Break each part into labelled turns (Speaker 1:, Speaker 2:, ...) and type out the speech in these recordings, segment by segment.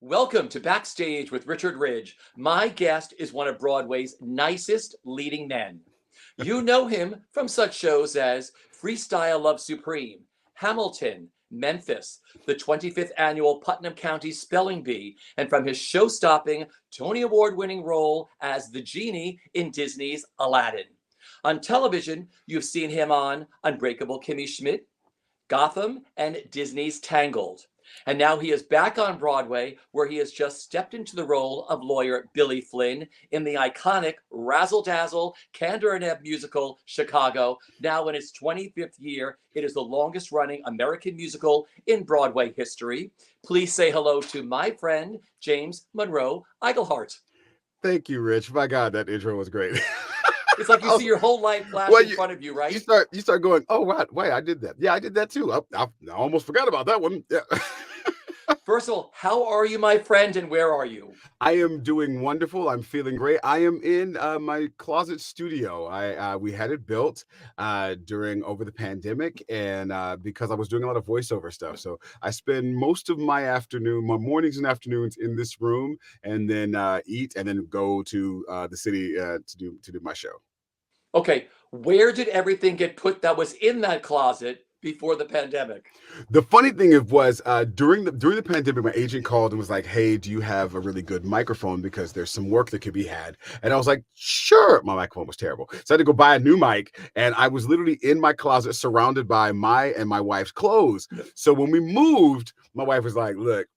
Speaker 1: Welcome to Backstage with Richard Ridge. My guest is one of Broadway's nicest leading men. You know him from such shows as Freestyle Love Supreme, Hamilton, Memphis, the 25th annual Putnam County Spelling Bee, and from his show-stopping, Tony Award-winning role as the genie in Disney's Aladdin. On television, you've seen him on Unbreakable Kimmy Schmidt, Gotham, and Disney's Tangled. And now he is back on Broadway, where he has just stepped into the role of lawyer Billy Flynn in the iconic razzle-dazzle Kander and Ebb musical Chicago. Now in its 25th year, it is the longest-running American musical in Broadway history. Please say hello to my friend, James Monroe Iglehart.
Speaker 2: Thank you, Rich. My God, that intro was great.
Speaker 1: It's like you see your whole life flash in front of you, right?
Speaker 2: You start going, oh, right, wait, I did that. Yeah, I did that too. I almost forgot about that one. Yeah.
Speaker 1: First of all, how are you, my friend, and where are you?
Speaker 2: I am doing wonderful. I'm feeling great. I am in my closet studio. We had it built over the pandemic, and because I was doing a lot of voiceover stuff, so I spend most of my mornings and afternoons in this room, and then eat, and then go to the city to do my show.
Speaker 1: Okay, where did everything get put that was in that closet before the pandemic?
Speaker 2: The funny thing was during the pandemic, my agent called and was like, "Hey, do you have a really good microphone? Because there's some work that could be had." And I was like, "Sure." My microphone was terrible, so I had to go buy a new mic. And I was literally in my closet, surrounded by my and my wife's clothes. So when we moved, my wife was like, "Look,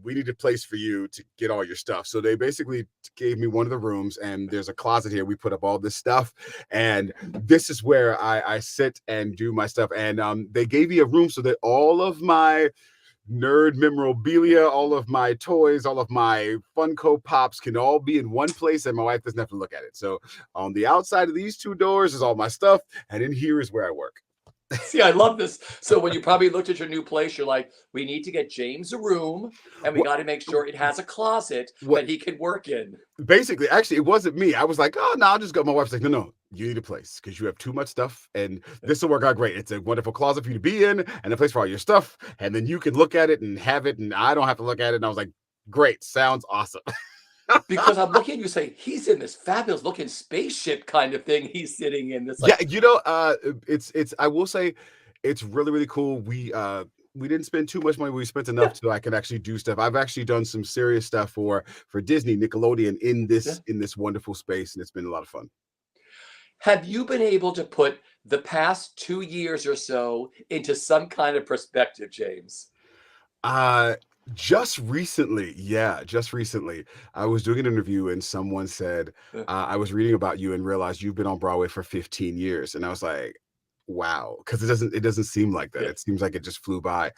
Speaker 2: we need a place for you to get all your stuff." So they basically gave me one of the rooms, and there's a closet here. We put up all this stuff, and this is where I sit and do my stuff. And they gave me a room so that all of my nerd memorabilia, all of my toys, all of my Funko Pops can all be in one place, and my wife doesn't have to look at it. So on the outside of these two doors is all my stuff, and in here is where I work.
Speaker 1: See, I love this. So when you probably looked at your new place, you're like, we need to get James a room, and we got to make sure it has a closet that he can work in.
Speaker 2: Basically, actually, it wasn't me. I was like, oh, no, I'll just go. My wife's like, no, you need a place because you have too much stuff, and this will work out great. It's a wonderful closet for you to be in and a place for all your stuff, and then you can look at it and have it, and I don't have to look at it. And I was like, great, sounds awesome.
Speaker 1: Because I'm looking at you say, he's in this fabulous looking spaceship kind of thing he's sitting in. This,
Speaker 2: like, it's I will say it's really, really cool. We didn't spend too much money. We spent enough so I can actually do stuff. I've actually done some serious stuff for Disney, Nickelodeon in this wonderful space, and it's been a lot of fun.
Speaker 1: Have you been able to put the past 2 years or so into some kind of perspective, James?
Speaker 2: Just recently, I was doing an interview and someone said, I was reading about you and realized you've been on Broadway for 15 years. And I was like, wow, because it doesn't seem like that. It seems like it just flew by.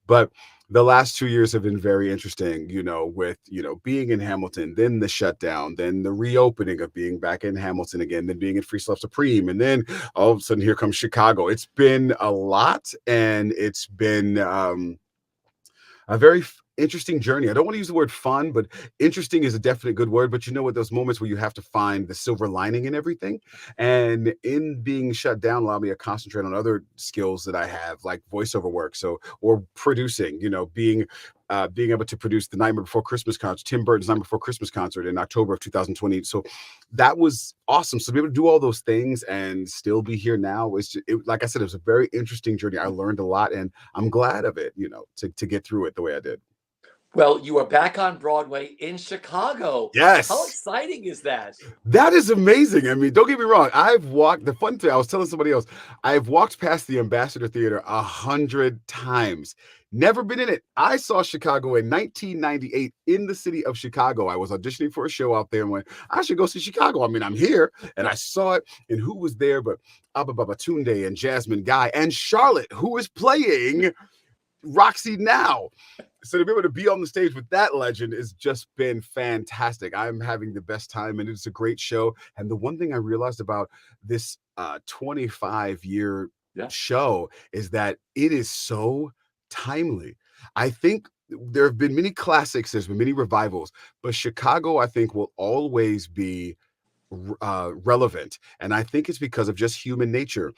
Speaker 2: But the last 2 years have been very interesting, with, being in Hamilton, then the shutdown, then the reopening of being back in Hamilton again, then being in Freestyle Love Supreme. And then all of a sudden here comes Chicago. It's been a lot, and it's been a very interesting journey. I don't want to use the word fun, but interesting is a definite good word. But what, those moments where you have to find the silver lining in everything, and in being shut down allowed me to concentrate on other skills that I have, like voiceover work. Or producing, being able to produce the Nightmare Before Christmas concert, Tim Burton's Nightmare Before Christmas concert in October of 2020. So that was awesome. So to be able to do all those things and still be here now, like I said, it was a very interesting journey. I learned a lot, and I'm glad of it, to get through it the way I did.
Speaker 1: Well, you are back on Broadway in Chicago.
Speaker 2: Yes.
Speaker 1: How exciting is that?
Speaker 2: That is amazing. I mean, don't get me wrong. The fun thing, I was telling somebody else, I've walked past the Ambassador Theater 100 times. Never been in it. I saw Chicago in 1998 in the city of Chicago. I was auditioning for a show out there and went, I should go see Chicago. I mean, I'm here. And I saw it. And who was there but Abba Babatunde and Jasmine Guy and Charlotte, who is playing Roxy now. So to be able to be on the stage with that legend has just been fantastic. I'm having the best time, and it's a great show. And the one thing I realized about this 25-year show is that it is so timely. I think there have been many classics, there's been many revivals, but Chicago, I think, will always be relevant. And I think it's because of just human nature.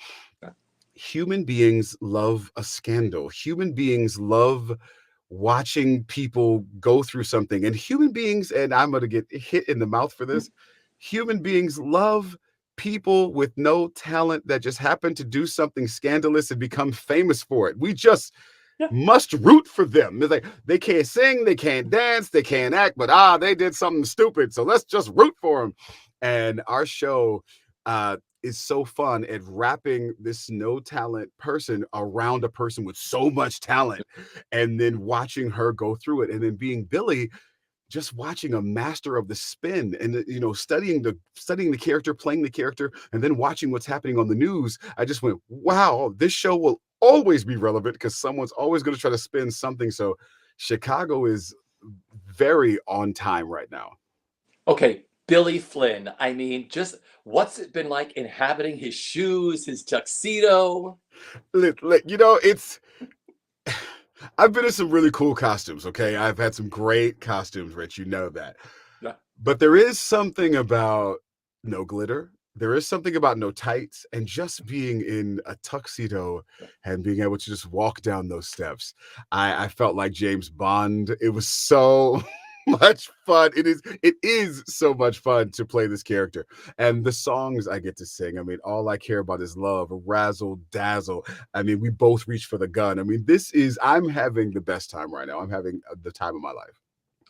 Speaker 2: Human beings love a scandal. Human beings love watching people go through something, and human beings, and I'm going to get hit in the mouth for this, human beings love people with no talent that just happen to do something scandalous and become famous for it. We just
Speaker 1: Yeah.
Speaker 2: must root for them. It's like they can't sing, they can't dance, they can't act, but they did something stupid, so let's just root for them. And our show is so fun at wrapping this no talent person around a person with so much talent, and then watching her go through it, and then being Billy, just watching a master of the spin, and studying the character, playing the character, and then watching what's happening on the news. I just went, wow, this show will always be relevant because someone's always going to try to spin something. So Chicago is very on time right now.
Speaker 1: Okay, Billy Flynn. I mean, just what's it been like inhabiting his shoes, his tuxedo?
Speaker 2: It's I've been in some really cool costumes. Okay, I've had some great costumes, Rich. You know that.
Speaker 1: Yeah.
Speaker 2: But there is something about no glitter. There is something about no tights, and just being in a tuxedo and being able to just walk down those steps. I felt like James Bond. It was so much fun. It is so much fun to play this character. And the songs I get to sing, I mean, all I care about is love, razzle dazzle. I mean, we both reach for the gun. I mean, I'm having the best time right now. I'm having the time of my life.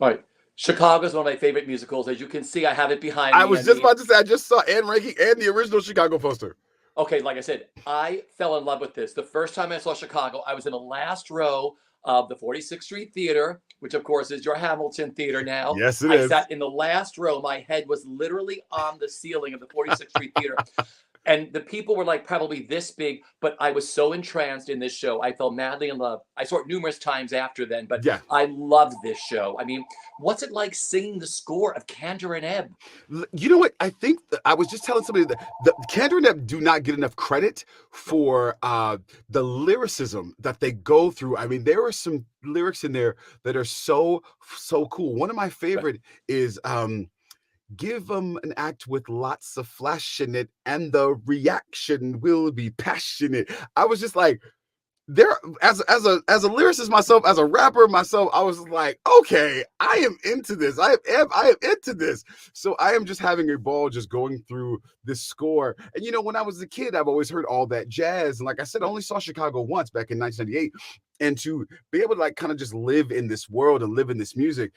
Speaker 1: All right. Chicago is one of my favorite musicals. As you can see, I have it behind
Speaker 2: I
Speaker 1: me.
Speaker 2: was just about to say, I just saw Anne ranking and the original Chicago poster.
Speaker 1: Okay, like I said, I fell in love with this. The first time I saw Chicago, I was in the last row of the 46th Street Theater, which of course is your Hamilton Theater now.
Speaker 2: Yes, it
Speaker 1: I
Speaker 2: is.
Speaker 1: sat in the last row. My head was literally on the ceiling of the 46th Street Theater. And the people were like probably this big, but I was so entranced in this show. I fell madly in love. I saw it numerous times after then, but
Speaker 2: Yeah.
Speaker 1: I loved this show. I mean, what's it like singing the score of Candor and Ebb?
Speaker 2: You know what? I think I was just telling somebody that the Candor and Ebb do not get enough credit for the lyricism that they go through. I mean, there are some lyrics in there that are so cool. One of my favorite is give them an act with lots of flash in it, and the reaction will be passionate. I was just like, there, as a lyricist myself, as a rapper myself, I was like, okay, I am into this. I am into this. So I am just having a ball just going through this score. And when I was a kid, I've always heard all that jazz. And like I said, I only saw Chicago once back in 1998. And to be able to like kind of just live in this world and live in this music,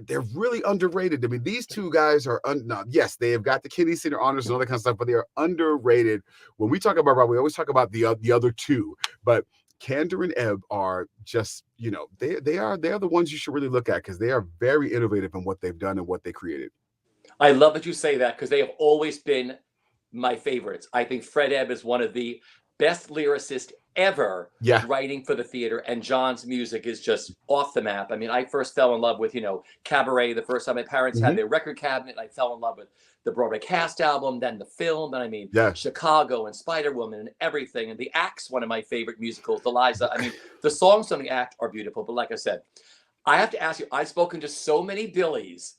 Speaker 2: they're really underrated. I mean, these two guys are yes, they have got the Kennedy Center honors and all that kind of stuff, but they are underrated. When we talk about Broadway, we always talk about the other two, but Candor and Ebb are just, they are the ones you should really look at because they are very innovative in what they've done and what they created.
Speaker 1: I love that you say that because they have always been my favorites. I think Fred Ebb is one of the best lyricists ever writing for the theater, and John's music is just off the map. I mean, I first fell in love with, Cabaret the first time my parents had their record cabinet. I fell in love with the Broadway cast album, then the film, and I mean, Chicago and Spider-Woman and everything. And The Act's one of my favorite musicals, Eliza. I mean, the songs on The Act are beautiful, but like I said, I have to ask you, I've spoken to so many Billies,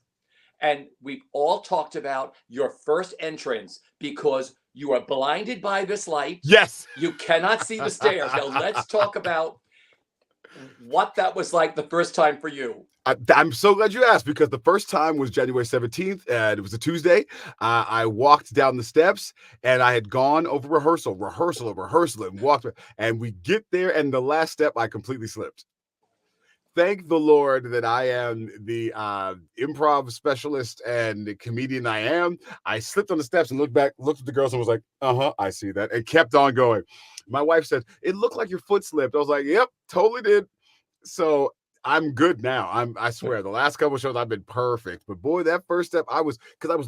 Speaker 1: and we've all talked about your first entrance because you are blinded by this light.
Speaker 2: Yes.
Speaker 1: You cannot see the stairs. Now, let's talk about what that was like the first time for you.
Speaker 2: I'm so glad you asked because the first time was January 17th, and it was a Tuesday. I walked down the steps, and I had gone over rehearsal, and walked, and we get there, and the last step, I completely slipped. Thank the Lord that I am the improv specialist and the comedian I am. I slipped on the steps and looked back, looked at the girls and was like, I see that, and kept on going. My wife said, it looked like your foot slipped. I was like, yep, totally did. So I'm good now. I swear the last couple of shows I've been perfect. But boy, that first step I was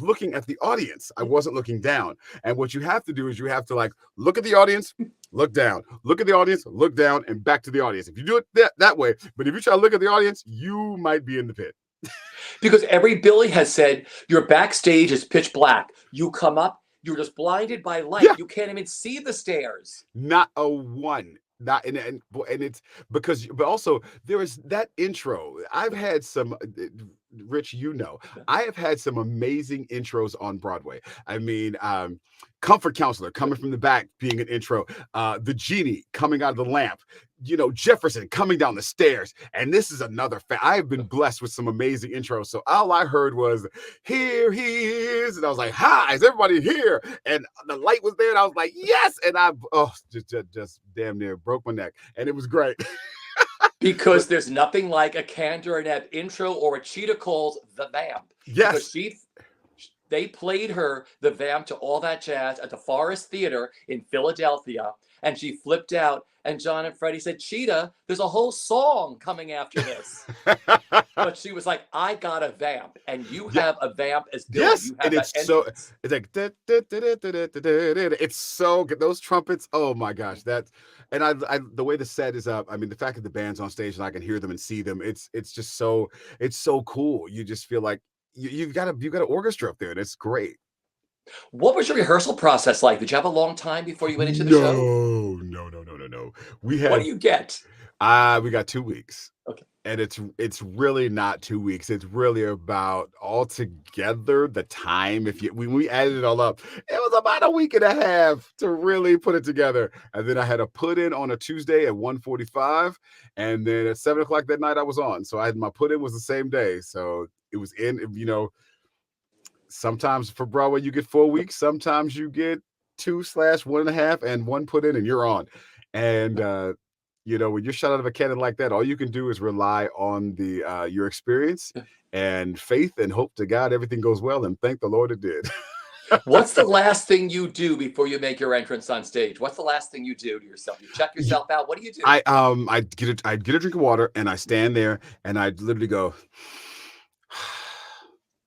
Speaker 2: looking at the audience. I wasn't looking down. And what you have to do is you have to like look at the audience, look down, look at the audience, look down, and back to the audience. If you do it that way, but if you try to look at the audience, you might be in the pit.
Speaker 1: Because every Billy has said your backstage is pitch black. You come up, you're just blinded by light. Yeah. You can't even see the stairs.
Speaker 2: Not a one. Not and it's because, but also there is that intro. I've had some Rich, I have had some amazing intros on Broadway. I mean, Comfort Counselor coming from the back being an intro, the genie coming out of the lamp, Jefferson coming down the stairs. And this is another I have been blessed with some amazing intros. So all I heard was, here he is. And I was like, hi, is everybody here? And the light was there. And I was like, yes. And I just damn near broke my neck. And it was great.
Speaker 1: Because there's nothing like a Candor and Ebb intro or a Cheetah Calls the Vamp.
Speaker 2: Yes.
Speaker 1: Because they played her, the Vamp, to all that jazz at the Forest Theater in Philadelphia, and she flipped out. And John and Freddie said, Cheetah, there's a whole song coming after this. But she was like, I got a vamp, and you have a vamp as Billy.
Speaker 2: Yes,
Speaker 1: you have
Speaker 2: and it's like it's so good. Those trumpets, oh my gosh, and I the way the set is up. I mean, the fact that the band's on stage and I can hear them and see them, it's just so cool. You just feel like you've got an orchestra up there, and it's great.
Speaker 1: What was your rehearsal process like? Did you have a long time before you went into the show?
Speaker 2: No.
Speaker 1: What do you get?
Speaker 2: We got 2 weeks.
Speaker 1: Okay.
Speaker 2: And it's really not 2 weeks. It's really about altogether the time. When we added it all up, it was about a week and a half to really put it together. And then I had a put in on a Tuesday at 1:45, and then at 7:00 that night I was on. So my put in was the same day. So it was in. Sometimes for Broadway you get 4 weeks. Sometimes you get 2/1.5 and one put in, and you're on. And when you're shot out of a cannon like that, all you can do is rely on your experience and faith and hope to God everything goes well, and thank the Lord it did.
Speaker 1: What's the last thing you do before you make your entrance on stage? What's the last thing you do to yourself? You check yourself out. What do you do?
Speaker 2: I'd get a drink of water, and I stand there and I'd literally go,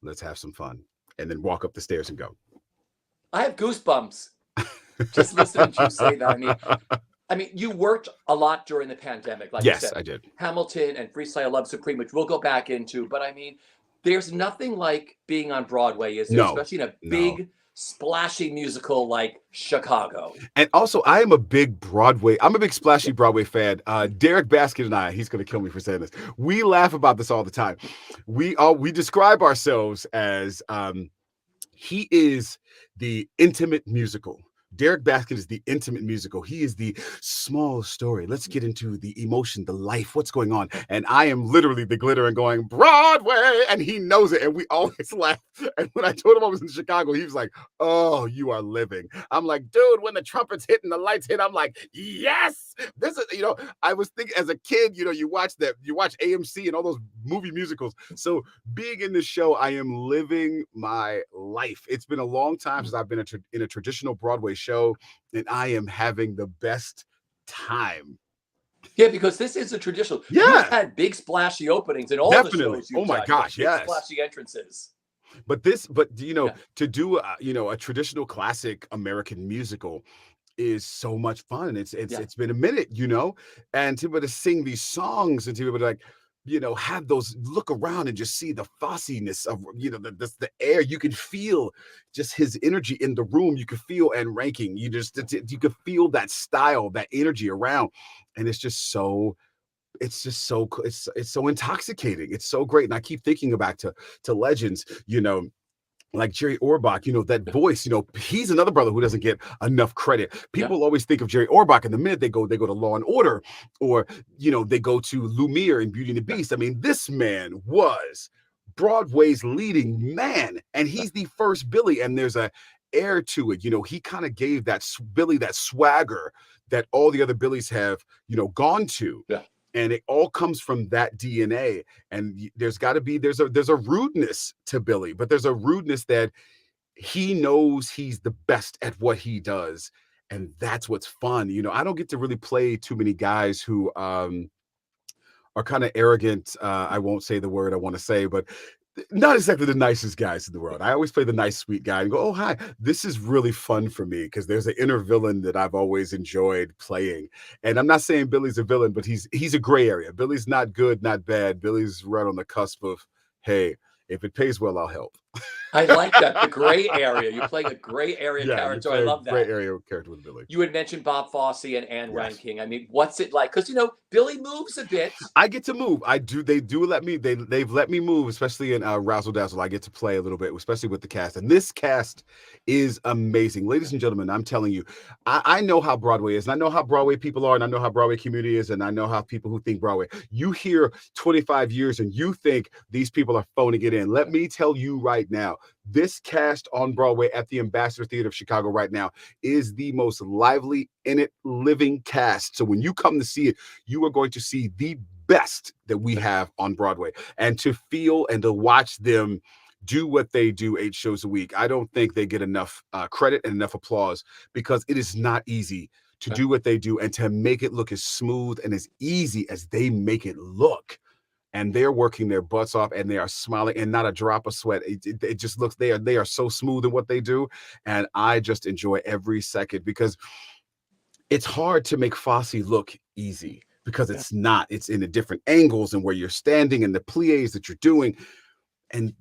Speaker 2: let's have some fun, and then walk up the stairs and go.
Speaker 1: I have goosebumps just listening to you say that. I mean, you worked a lot during the pandemic, like you said.
Speaker 2: Yes, I did.
Speaker 1: Hamilton and Freestyle Love Supreme, which we'll go back into. But I mean, there's nothing like being on Broadway, is there?
Speaker 2: No,
Speaker 1: especially in a big, splashy musical like Chicago.
Speaker 2: And also, I'm a big splashy Broadway fan. Derek Baskin and I, he's going to kill me for saying this. We laugh about this all the time. We describe ourselves as he is the intimate musical. Derek Baskin is the intimate musical. He is the small story. Let's get into the emotion, the life, what's going on. And I am literally the glitter and going, Broadway. And he knows it. And we always laugh. And when I told him I was in Chicago, he was like, oh, you are living. I'm like, dude, when the trumpets hit and the lights hit, I'm like, yes. This is, I was thinking as a kid, you watch AMC and all those movie musicals. So being in this show, I am living my life. It's been a long time since I've been in a traditional Broadway show, and I am having the best time.
Speaker 1: Yeah, because this is a traditional.
Speaker 2: Yeah.
Speaker 1: You've had big splashy openings in all the shows you've
Speaker 2: my
Speaker 1: done.
Speaker 2: Gosh, yes.
Speaker 1: Splashy entrances.
Speaker 2: But to do a traditional classic American musical is so much fun. It's been a minute, and to be able to sing these songs and to be able to have those look around and just see the fossiness of the air. You can feel just his energy in the room. You can feel and ranking. You can feel that style, that energy around, and it's just so cool. It's so intoxicating. It's so great. And I keep thinking back to legends, like Jerry Orbach, that voice, he's another brother who doesn't get enough credit. People always think of Jerry Orbach, and the minute they go to Law and Order, or, they go to Lumiere and Beauty and the Beast. I mean, this man was Broadway's leading man, and he's the first Billy, and there's a air to it. He kind of gave Billy that swagger that all the other Billies have, gone to. Yeah. And it all comes from that DNA. And there's a rudeness to Billy, but there's a rudeness that he knows he's the best at what he does. And that's what's fun. I don't get to really play too many guys who are kind of arrogant. I won't say the word I want to say, but not exactly the nicest guys in the world. I always play the nice, sweet guy and go, oh, hi. This is really fun for me because there's an inner villain that I've always enjoyed playing. And I'm not saying Billy's a villain, but he's a gray area. Billy's not good, not bad. Billy's right on the cusp of, hey, if it pays well, I'll help.
Speaker 1: I like that. The gray area. You're playing a gray area
Speaker 2: Yeah, you
Speaker 1: character. I
Speaker 2: play a
Speaker 1: love
Speaker 2: gray
Speaker 1: that.
Speaker 2: area character with Billy.
Speaker 1: You had mentioned Bob Fosse and Anne
Speaker 2: Yes.
Speaker 1: Ranking. I mean, what's it like? Because, you know, Billy moves a bit.
Speaker 2: I get to move. I do. They do let me. They've let me move, especially in Razzle Dazzle. I get to play a little bit, especially with the cast. And this cast is amazing, ladies and gentlemen. I'm telling you, I know how Broadway is, and I know how Broadway people are, and I know how Broadway community is, and I know how people who think Broadway. You hear 25 years, and you think these people are phoning it in. Let me tell you right now, this cast on Broadway at the Ambassador Theater of Chicago right now is the most lively, in it, living cast. So when you come to see it, you are going to see the best that we have on Broadway, and to feel and to watch them do what they do 8 shows a week. I don't think they get enough credit and enough applause, because it is not easy to do what they do and to make it look as smooth and as easy as they make it look. And they're working their butts off, and they are smiling, and not a drop of sweat. It just looks, they are so smooth in what they do, and I just enjoy every second, because it's hard to make Fosse look easy, because it's not. It's in the different angles and where you're standing and the plies that you're doing. And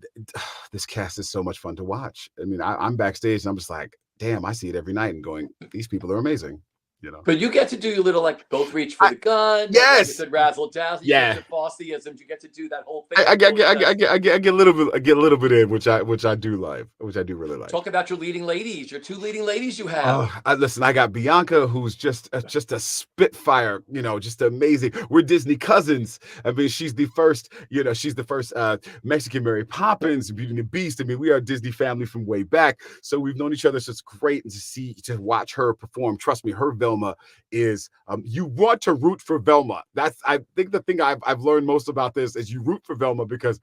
Speaker 2: this cast is so much fun to watch. I mean, I'm backstage and I'm just like, damn, I see it every night and going, these people are amazing. You know.
Speaker 1: But you get to do your little, like, both reach for the gun.
Speaker 2: Yes.
Speaker 1: Like you said, razzle dazzle. You
Speaker 2: Yeah.
Speaker 1: get your Fosseisms. You get to do that whole thing.
Speaker 2: I get a little bit in, which I do like, which I do really like.
Speaker 1: Talk about your leading ladies, your 2 leading ladies you have.
Speaker 2: Listen, I got Bianca, who's just a spitfire, you know, just amazing. We're Disney cousins. I mean, she's the first Mexican Mary Poppins, Beauty and the Beast. I mean, we are a Disney family from way back, so we've known each other. So it's great to watch her perform. Trust me, her Velma is. You want to root for Velma. That's, I think, the thing I've learned most about this is you root for Velma, because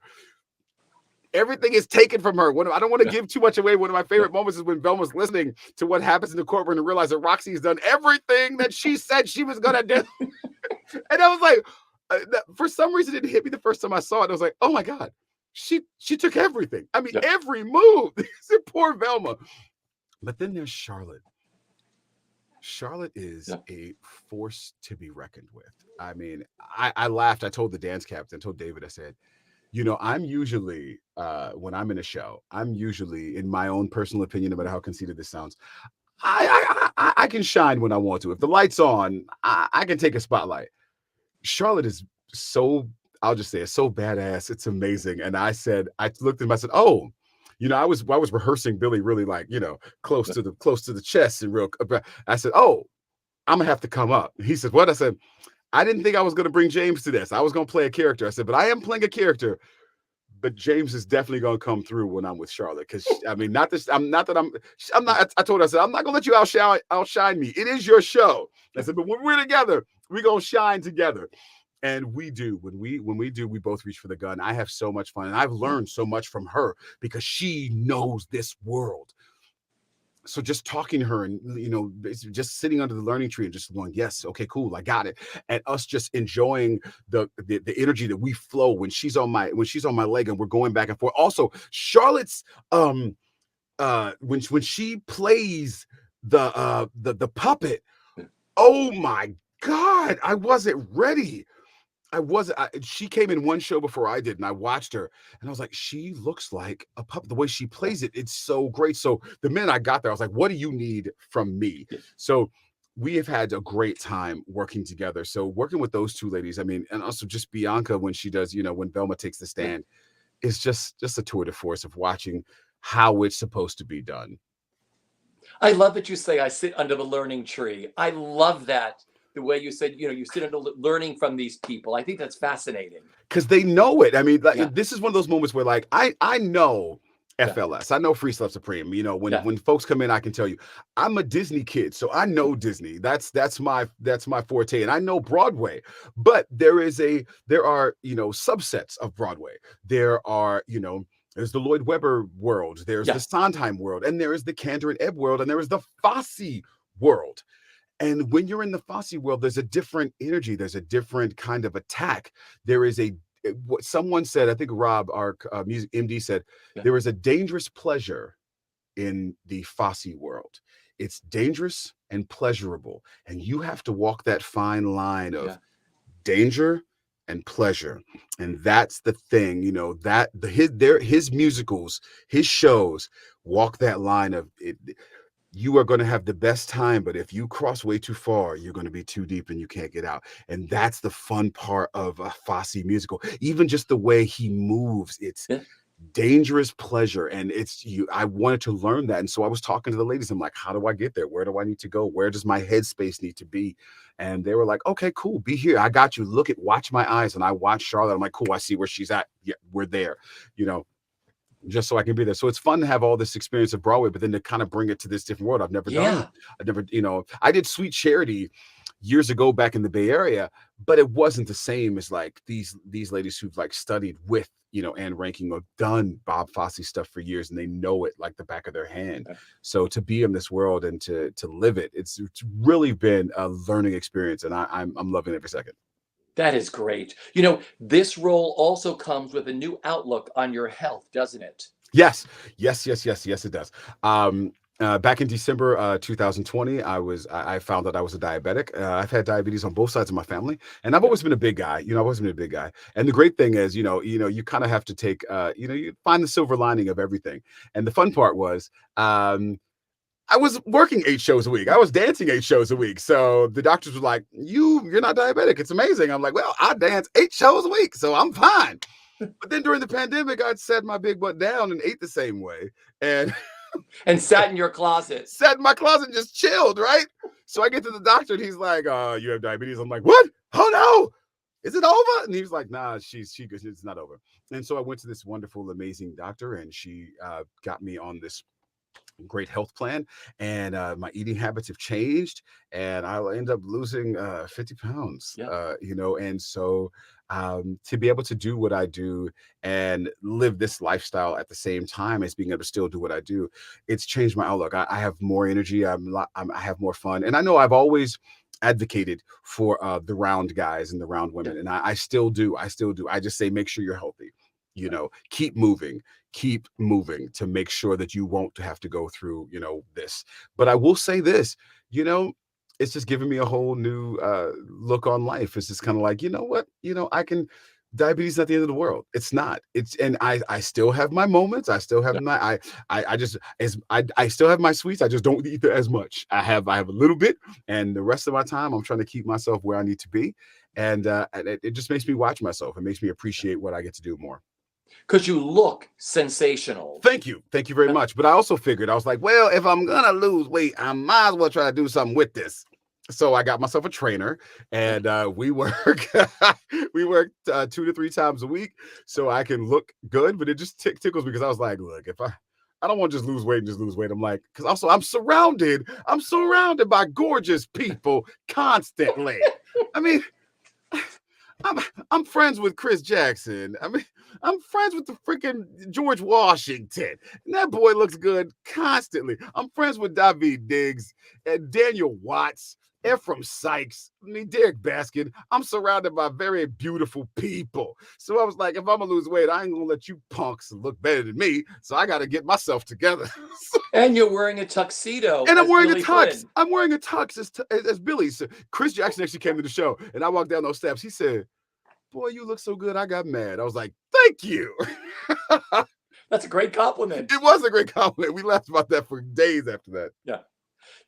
Speaker 2: everything is taken from her. I don't want to give too much away. One of my favorite moments is when Velma's listening to what happens in the courtroom and realize that Roxy has done everything that she said she was going to do. And I was like, for some reason, it hit me the first time I saw it. I was like, oh my God, she took everything. I mean, every move. Poor Velma. But then there's Charlotte. Charlotte is a force to be reckoned with. I mean, I laughed. I told the dance captain, I told David, I said, you know, I'm usually, when I'm in a show, I'm usually, in my own personal opinion, no matter how conceited this sounds, I can shine when I want to. If the light's on, I can take a spotlight. Charlotte is so, I'll just say it's so badass. It's amazing. And I looked at him, I said, oh, you know, I was rehearsing Billy really, like, you know, close to the chest, and real. I said, oh, I'm gonna have to come up. He said, what? I said, I didn't think I was gonna bring James to this. I was gonna play a character. I said, but I am playing a character. But James is definitely gonna come through when I'm with Charlotte, because I mean, I told her, I said, I'm not gonna let you outshine me. It is your show. I said, but when we're together, we're gonna shine together. And we do. When we do, we both reach for the gun. I have so much fun, and I've learned so much from her, because she knows this world. So just talking to her, and, you know, just sitting under the learning tree and just going, yes, okay, cool, I got it. And us just enjoying the energy that we flow when she's on my leg, and we're going back and forth. Also, Charlotte's when she plays the puppet, oh my God, I wasn't ready. She came in one show before I did, and I watched her, and I was like, she looks like a puppet. The way she plays it, it's so great. So the minute I got there, I was like, what do you need from me? So we have had a great time working together. So working with those 2 ladies, I mean, and also just Bianca, when she does, you know, when Velma takes the stand, is just a tour de force of watching how it's supposed to be done.
Speaker 1: I love that you say I sit under the learning tree. I love that. The way you said, you know, you sit under learning from these people. I think that's fascinating.
Speaker 2: Because they know it. I mean, like, this is one of those moments where, like, I know FLS. I know Free Stuff Supreme. You know, when folks come in, I can tell you, I'm a Disney kid, so I know Disney. That's my forte, and I know Broadway. But there are, you know, subsets of Broadway. There are, you know, there's the Lloyd Webber world, there's the Sondheim world, and there is the Cantor and Ebb world, and there is the Fosse world. And when you're in the Fosse world, there's a different energy. There's a different kind of attack. There is what someone said, I think Rob, our music MD, said, there is a dangerous pleasure in the Fosse world. It's dangerous and pleasurable. And you have to walk that fine line of danger and pleasure. And that's the thing, you know, that his musicals, his shows walk that line of it. You are going to have the best time, but if you cross way too far, you're going to be too deep and you can't get out. And that's the fun part of a Fosse musical. Even just the way he moves, it's
Speaker 1: Yeah.
Speaker 2: dangerous pleasure. And it's you. I wanted to learn that. And so I was talking to the ladies. I'm like, how do I get there? Where do I need to go? Where does my headspace need to be? And they were like, okay, cool. Be here. I got you. Watch my eyes. And I watched Charlotte. I'm like, cool. I see where she's at. Yeah, we're there. You know, just so I can be there. So it's fun to have all this experience of Broadway, but then to kind of bring it to this different world. I've never done.
Speaker 1: Yeah.
Speaker 2: I've never, you know, I did Sweet Charity years ago back in the Bay Area, but it wasn't the same as like these ladies who've like studied with, you know, Anne Ranking or done Bob Fosse stuff for years, and they know it like the back of their hand.
Speaker 1: Yeah.
Speaker 2: So to be in this world and to live it, it's really been a learning experience, and I'm loving every second.
Speaker 1: That is great. You know, this role also comes with a new outlook on your health, doesn't it?
Speaker 2: Yes, yes, it does. Back in December 2020, I found that I was a diabetic. I've had diabetes on both sides of my family, and I've
Speaker 1: Yeah.
Speaker 2: always been a big guy. You know, I've always been a big guy. And the great thing is, you kind of have to take, you find the silver lining of everything. And the fun part was, I was working 8 shows a week. I was dancing 8 shows a week. So the doctors were like, you're not diabetic. It's amazing. I'm like, well, I dance 8 shows a week, so I'm fine. But then during the pandemic, I'd set my big butt down and ate the same way and
Speaker 1: And sat in your closet.
Speaker 2: sat in my closet and just chilled, right? So I get to the doctor and he's like, you have diabetes. I'm like, what? Oh no. Is it over? And he was like, nah, she goes, it's not over. And so I went to this wonderful, amazing doctor, and she got me on this great health plan, and my eating habits have changed, and I'll end up losing 50 pounds,
Speaker 1: Yeah.
Speaker 2: and so to be able to do what I do and live this lifestyle at the same time as being able to still do what I do, it's changed my outlook. I have more energy. I have more fun, and I know I've always advocated for the round guys and the round women,
Speaker 1: Yeah.
Speaker 2: and I still do. I just say, make sure you're healthy. Keep moving to make sure that you won't have to go through, this. But I will say this, it's just giving me a whole new look on life. It's just kind of like, you know what, diabetes is not the end of the world. It's not. And I still have my moments. I still have
Speaker 1: Yeah.
Speaker 2: I still have my sweets. I just don't eat as much. I have a little bit, and the rest of my time I'm trying to keep myself where I need to be. And it just makes me watch myself. It makes me appreciate what I get to do more.
Speaker 1: Because you look sensational.
Speaker 2: Thank you very much. But I also figured, I was like, well, if I'm gonna lose weight, I might as well try to do something with this. So I got myself a trainer, and we work 2 to 3 times a week, so I can look good. But it just tickles me, because I was like, look, if I don't want to just lose weight and just lose weight. I'm like, because also I'm surrounded by gorgeous people constantly. I mean, I'm friends with Chris Jackson. I mean, I'm friends with the freaking George Washington. And that boy looks good constantly. I'm friends with David Diggs and Daniel Watts, Ephraim Sykes, Derek Baskin. I'm surrounded by very beautiful people. So I was like, if I'm gonna lose weight, I ain't gonna let you punks look better than me. So I gotta get myself together.
Speaker 1: And you're wearing a tuxedo.
Speaker 2: And I'm
Speaker 1: as
Speaker 2: wearing
Speaker 1: Billy
Speaker 2: a tux.
Speaker 1: Flynn.
Speaker 2: I'm wearing a tux as Billy. So Chris Jackson actually came to the show, and I walked down those steps. He said, boy, you look so good. I got mad. I was like, thank you.
Speaker 1: That's a great compliment.
Speaker 2: It was a great compliment. We laughed about that for days after that.
Speaker 1: Yeah.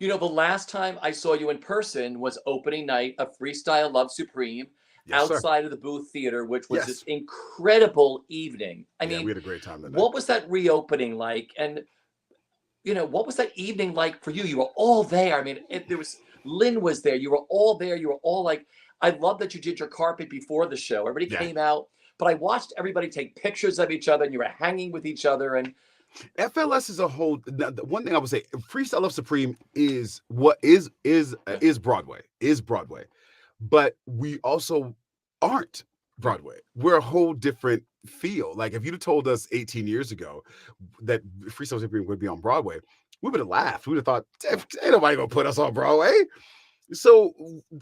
Speaker 1: You know, the last time I saw you in person was opening night of Freestyle Love Supreme,
Speaker 2: Yes, sir.
Speaker 1: outside of the Booth Theater, which was
Speaker 2: Yes.
Speaker 1: this incredible evening. I
Speaker 2: Yeah,
Speaker 1: mean,
Speaker 2: we had a great time that night.
Speaker 1: what was that reopening like? And, what was that evening like for you? You were all there. I mean, Lynn was there. You were all there. You were all like, I love that you did your carpet before the show. Everybody
Speaker 2: Yeah.
Speaker 1: came out, but I watched everybody take pictures of each other, and you were hanging with each other. And
Speaker 2: FLS is a whole. The one thing I would say, Freestyle Love Supreme is what is Broadway, but we also aren't Broadway. We're a whole different feel. Like if you'd have told us 18 years ago that Freestyle Supreme would be on Broadway, we would have laughed. We would have thought, ain't nobody gonna put us on Broadway. So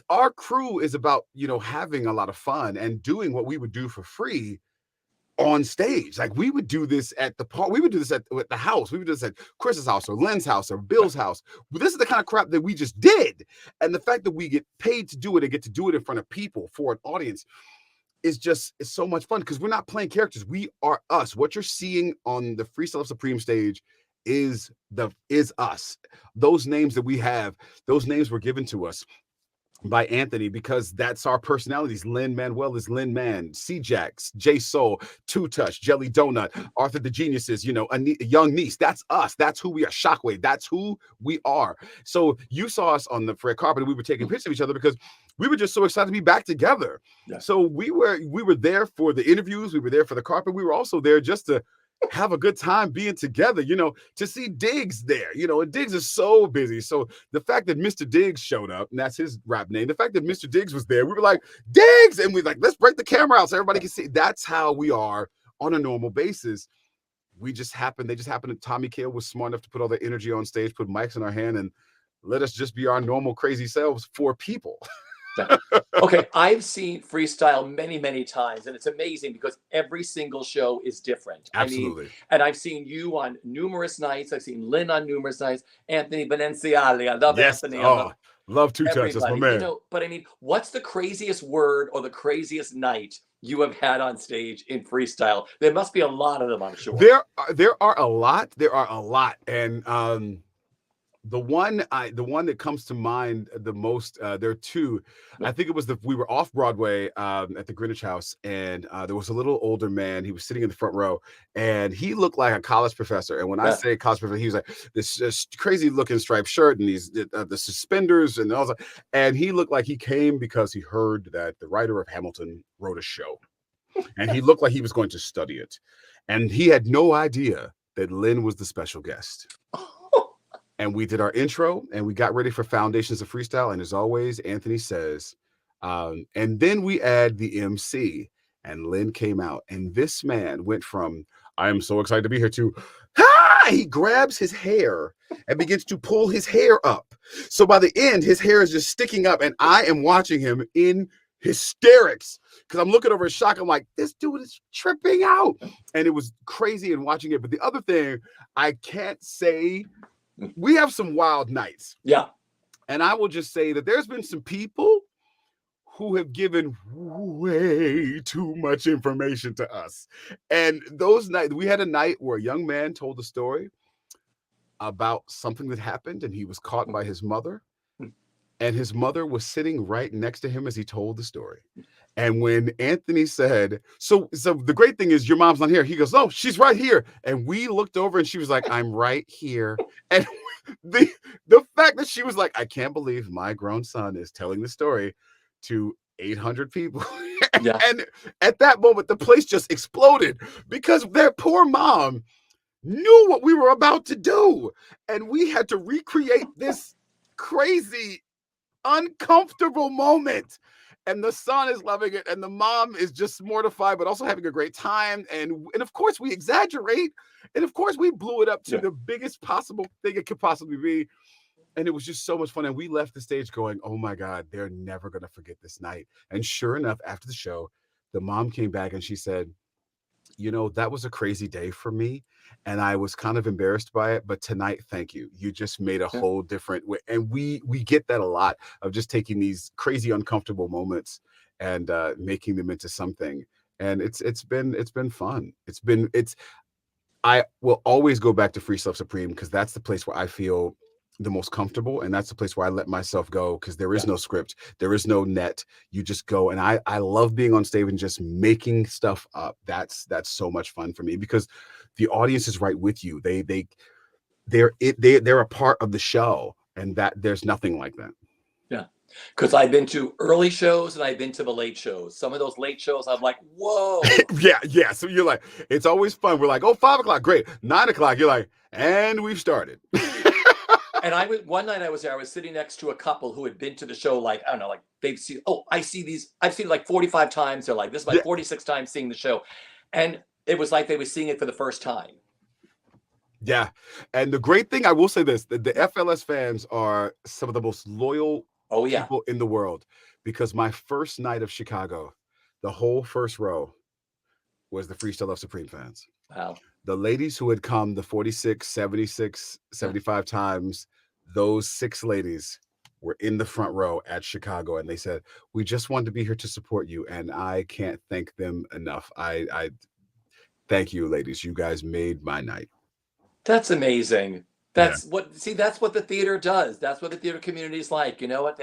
Speaker 2: our crew is about, having a lot of fun and doing what we would do for free on stage. Like we would do this at the park. We would do this at the house. We would do this at Chris's house or Lynn's house or Bill's house. But this is the kind of crap that we just did. And the fact that we get paid to do it and get to do it in front of people for an audience, it's so much fun because we're not playing characters. We are us. What you're seeing on the Freestyle of Supreme stage is us. Those names that we have, those names were given to us by Anthony because that's our personalities. Lin Manuel is Lin Man, C-Jax, J Soul, Two Touch, Jelly Donut, Arthur the Geniuses, a young niece. That's us. That's who we are. Shockwave. That's who we are. So you saw us on the red carpet and we were taking pictures of each other because we were just so excited to be back together. Yeah. So we were there for the interviews. We were there for the carpet. We were also there just to have a good time being together, to see Diggs there, and Diggs is so busy. So the fact that Mr. Diggs showed up, and that's his rap name, the fact that Mr. Diggs was there, we were like, Diggs! And we're like, let's break the camera out so everybody can see. That's how we are on a normal basis. They just happened to, Tommy Kail was smart enough to put all the energy on stage, put mics in our hand, and let us just be our normal crazy selves for people.
Speaker 1: Okay, I've seen freestyle many, many times, and it's amazing because every single show is different.
Speaker 2: Absolutely.
Speaker 1: And I've seen you on numerous nights. I've seen Lynn on numerous nights. Anthony Benenciali, I love Anthony. I
Speaker 2: love Two Touch. That's my man.
Speaker 1: But what's the craziest word or the craziest night you have had on stage in freestyle? There must be a lot of them, I'm sure.
Speaker 2: There are a lot. And the one that comes to mind the most, there are two. I think it was we were off Broadway at the Greenwich House, and there was a little older man. He was sitting in the front row, and he looked like a college professor. And when I say college professor, he was like this crazy looking striped shirt and these the suspenders and all that. And he looked like he came because he heard that the writer of Hamilton wrote a show, and he looked like he was going to study it, and he had no idea that Lynn was the special guest. And we did our intro and we got ready for Foundations of Freestyle. And as always, Anthony says, and then we add the MC, and Lynn came out. And this man went from, I am so excited to be here, to, he grabs his hair and begins to pull his hair up. So by the end, his hair is just sticking up. And I am watching him in hysterics because I'm looking over his shock. I'm like, this dude is tripping out. And it was crazy and watching it. But the other thing, I can't say, we have some wild nights.
Speaker 1: Yeah.
Speaker 2: And I will just say that there's been some people who have given way too much information to us. And those nights, we had a night where a young man told a story about something that happened, and he was caught by his mother. And his mother was sitting right next to him as he told the story. And when Anthony said, so the great thing is your mom's not here. He goes, no, she's right here. And we looked over and she was like, I'm right here. And the fact that she was like, I can't believe my grown son is telling the story to 800 people. Yeah. And at that moment, the place just exploded because their poor mom knew what we were about to do. And we had to recreate this crazy, uncomfortable moment. And the son is loving it, and the mom is just mortified, but also having a great time. And of course, we exaggerate, and of course, we blew it up to the biggest possible thing it could possibly be. And it was just so much fun. And we left the stage going, oh my God, they're never going to forget this night. And sure enough, after the show, the mom came back and she said, that was a crazy day for me. And I was kind of embarrassed by it. But tonight, thank you. You just made a whole different way. And we get that a lot of just taking these crazy, uncomfortable moments and making them into something. And it's been fun. I will always go back to Freestyle Supreme because that's the place where I feel the most comfortable, and that's the place where I let myself go because there is no script, there is no net. You just go, and I love being on stage and just making stuff up. That's so much fun for me because the audience is right with you. They're a part of the show, and that there's nothing like that.
Speaker 1: Yeah, because I've been to early shows and I've been to the late shows. Some of those late shows, I'm like, whoa.
Speaker 2: yeah. So you're like, it's always fun. We're like, oh, 5 o'clock, great. 9 o'clock, you're like, and we've started.
Speaker 1: And one night I was there, I was sitting next to a couple who had been to the show, like, I don't know, like they've seen, I've seen it like 45 times. They're like, this is my 46th time seeing the show. And it was like they were seeing it for the first time.
Speaker 2: Yeah. And the great thing, I will say this, the FLS fans are some of the most loyal people in the world, because my first night of Chicago, the whole first row was the Freestyle of Supreme fans.
Speaker 1: Wow.
Speaker 2: The ladies who had come the 46, 76, 75 times, those 6 ladies were in the front row at Chicago, and they said, "We just wanted to be here to support you," and I can't thank them enough. I thank you, ladies. You guys made my night.
Speaker 1: That's amazing.
Speaker 2: Yeah.
Speaker 1: That's what the theater does. That's what the theater community is like. You know what?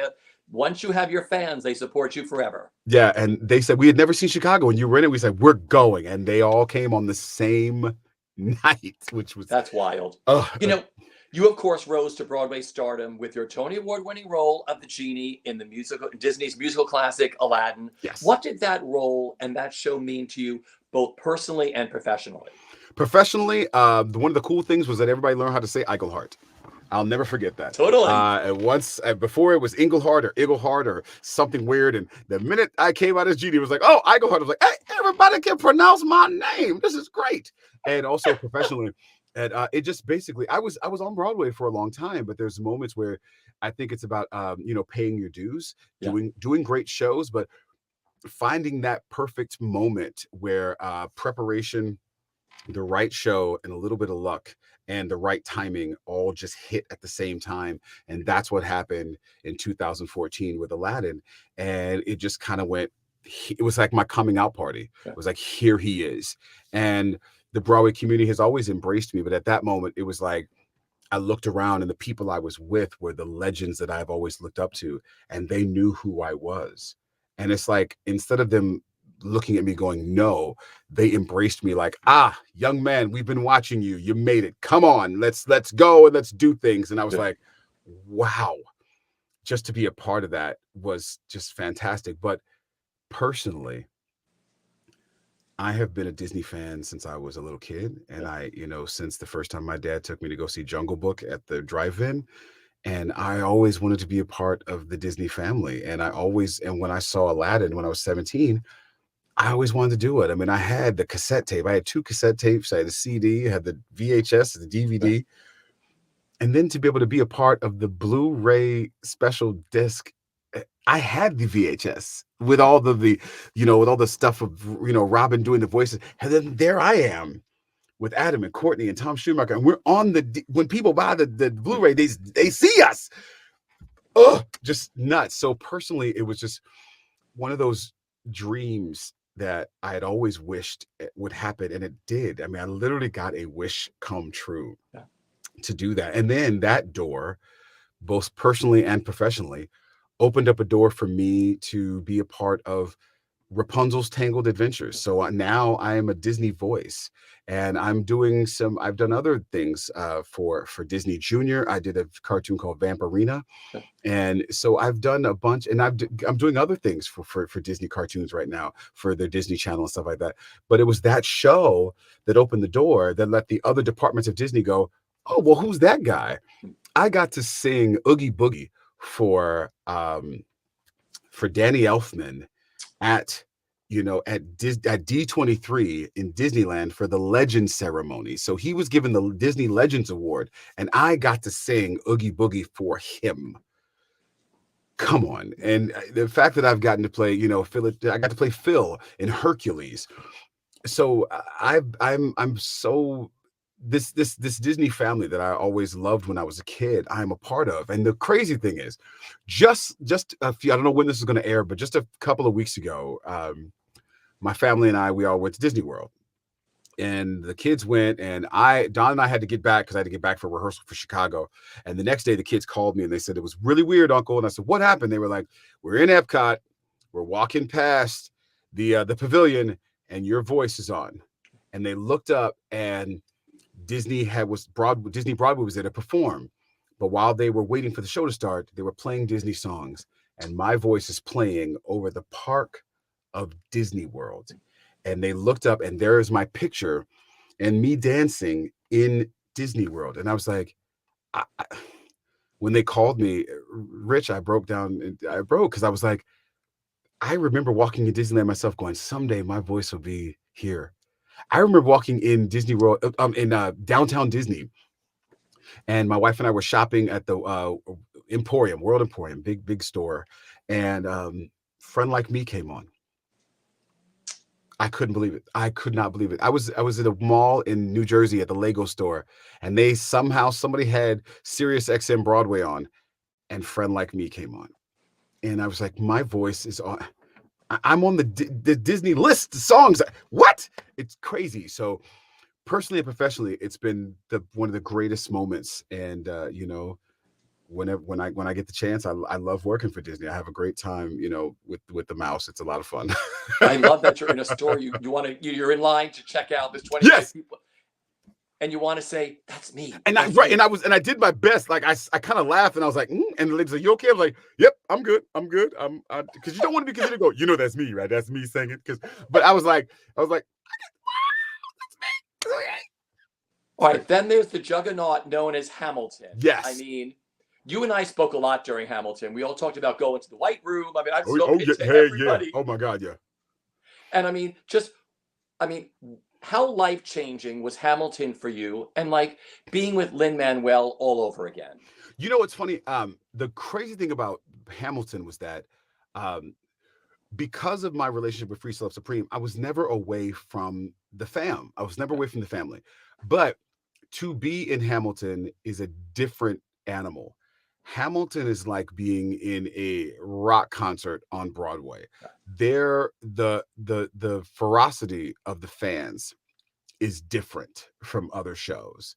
Speaker 1: Once you have your fans, they support you forever.
Speaker 2: Yeah, and they said we had never seen Chicago, and you were in it. We said we're going, and they all came on the same night, which was
Speaker 1: That's wild.
Speaker 2: oh
Speaker 1: You know, you of course rose to Broadway stardom with your Tony Award-winning role of the genie in the musical Disney's musical classic Aladdin.
Speaker 2: yes.
Speaker 1: What did that role and that show mean to you, both personally and professionally?
Speaker 2: Professionally, one of the cool things was that everybody learned how to say Iglehart. I'll never forget that.
Speaker 1: Totally.
Speaker 2: And once before it was Iglehart or Iglehart or something weird, and the minute I came out as genie, it was like, "Oh, Iglehart!" I was like, "Hey, everybody can pronounce my name. This is great." And also professionally, and it just basically, I was on Broadway for a long time, but there's moments where I think it's about paying your dues,
Speaker 1: Yeah.
Speaker 2: doing great shows, but finding that perfect moment where preparation, the right show, and a little bit of luck and the right timing all just hit at the same time. And that's what happened in 2014 with Aladdin. And it just kind of went, it was like my coming out party.
Speaker 1: Yeah.
Speaker 2: It was like, here he is. And the Broadway community has always embraced me. But at that moment, it was like, I looked around and the people I was with were the legends that I've always looked up to, and they knew who I was. And it's like, instead of them looking at me going, no, they embraced me like, young man, we've been watching you. You made it. Come on, let's go and let's do things. And I was like, wow, just to be a part of that was just fantastic. But personally, I have been a Disney fan since I was a little kid. And since the first time my dad took me to go see Jungle Book at the drive-in, and I always wanted to be a part of the Disney family. And when I saw Aladdin when I was 17, I always wanted to do it. I mean, I had the cassette tape. I had 2 cassette tapes. I had the CD, I had the VHS, the DVD. And then to be able to be a part of the Blu-ray special disc, I had the VHS with all with all the stuff of, Robin doing the voices. And then there I am with Adam and Courtney and Tom Schumacher. And we're on when people buy the Blu-ray, they see us. Oh, just nuts. So personally, it was just one of those dreams that I had always wished it would happen. And it did. I mean, I literally got a wish come true to do that. And then that door, both personally and professionally, opened up a door for me to be a part of Rapunzel's Tangled Adventures. So now I am a Disney voice, and I've done other things for Disney Junior. I did a cartoon called Vampirina. And so I've done a bunch, and I'm doing other things for Disney cartoons right now for the Disney Channel and stuff like that. But it was that show that opened the door that let the other departments of Disney go, oh, well, who's that guy? I got to sing Oogie Boogie for Danny Elfman at D23 in Disneyland for the Legends ceremony. So he was given the Disney Legends Award, and I got to sing Oogie Boogie for him. Come on. And the fact that I've gotten to play, Phil, I got to play Phil in Hercules. So I'm so this Disney family that I always loved when I was a kid, I'm a part of. And the crazy thing is, just a few, I don't know when this is going to air, but just a couple of weeks ago, my family and we all went to Disney World. And the kids went, and Don and I had to get back because I had to get back for rehearsal for Chicago. And the next day, the kids called me and they said, it was really weird, Uncle. And I said, what happened? They were like, we're in Epcot. We're walking past the pavilion, and your voice is on. And they looked up, and Disney Broadway was there to perform. But while they were waiting for the show to start, they were playing Disney songs. And my voice is playing over the park of Disney World. And they looked up, and there is my picture and me dancing in Disney World. And I was like, when they called me, Rich, I broke down. I broke because I was like, I remember walking in Disneyland myself going, someday my voice will be here. I remember walking in Disney World, in downtown Disney. And my wife and I were shopping at the Emporium, World Emporium, big store. And Friend Like Me came on. I couldn't believe it. I could not believe it. I was at a mall in New Jersey at the Lego store, and somebody had Sirius XM Broadway on, and Friend Like Me came on. And I was like, my voice is on. I'm on the Disney list of songs. What? It's crazy. So personally and professionally, it's been one of the greatest moments. And you know, when I get the chance, I love working for Disney. I have a great time, you know, with the mouse. It's a lot of fun.
Speaker 1: I love that you're in a store. You're in line to check out. There's 25
Speaker 2: Yes.
Speaker 1: people, and you want to say, "That's me."
Speaker 2: And
Speaker 1: That's
Speaker 2: right,
Speaker 1: me.
Speaker 2: and I did my best. Like I kind of laughed, and I was like, and the lady's like, "You okay?" I was like, "Yep, I'm good. I'm good." Because you don't want to be considered go, you know, that's me, right? That's me singing. But I was like, wow, that's me.
Speaker 1: All right, then there's the juggernaut known as Hamilton.
Speaker 2: Yes.
Speaker 1: I mean, you and I spoke a lot during Hamilton. We all talked about going to the White Room. I mean, I've
Speaker 2: Oh,
Speaker 1: spoken
Speaker 2: yeah,
Speaker 1: to
Speaker 2: hey,
Speaker 1: everybody.
Speaker 2: yeah. Oh my God, yeah.
Speaker 1: And I mean, how life-changing was Hamilton for you? And like being with Lin-Manuel all over again.
Speaker 2: You know what's funny? The crazy thing about Hamilton was that because of my relationship with Free Love Supreme, I was never away from the fam. I was never away from the family. But to be in Hamilton is a different animal. Hamilton is like being in a rock concert on Broadway. The ferocity of the fans is different from other shows.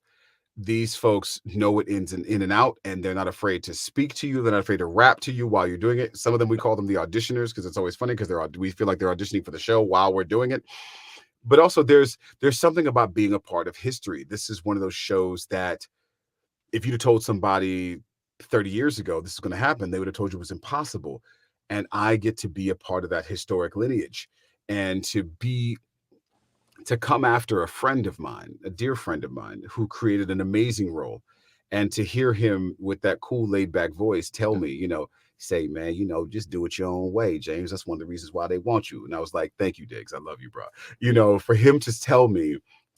Speaker 2: These folks know it ins and in and out, and they're not afraid to speak to you. They're not afraid to rap to you while you're doing it. Some of them, we call them the auditioners, because it's always funny because we feel like they're auditioning for the show while we're doing it. But also there's something about being a part of history. This is one of those shows that if you'd have told somebody 30 years ago this is going to happen, they would have told you it was impossible. And I get to be a part of that historic lineage, and to come after a friend of mine, a dear friend of mine, who created an amazing role, and to hear him with that cool laid back voice tell me, you know, say, man, you know, just do it your own way, James. That's one of the reasons why they want you. And I was like, thank you, Diggs. I love you, bro. You know, for him to tell me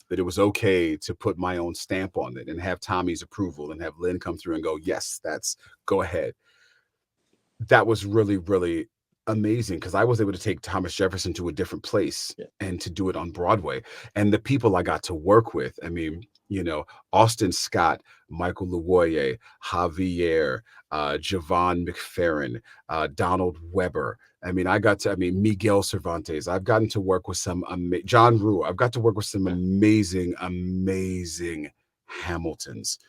Speaker 2: that it was okay to put my own stamp on it and have Tommy's approval and have Lynn come through and go, yes, go ahead. That was really, really amazing, because I was able to take Thomas Jefferson to a different place and to do it on Broadway. And the people I got to work with, I mean, you know, Austin Scott, Michael Luoye, Javier, Javon McFerrin, Donald Weber. I mean, Miguel Cervantes. I've gotten to work with some, John Rue. I've got to work with some amazing, amazing Hamiltons.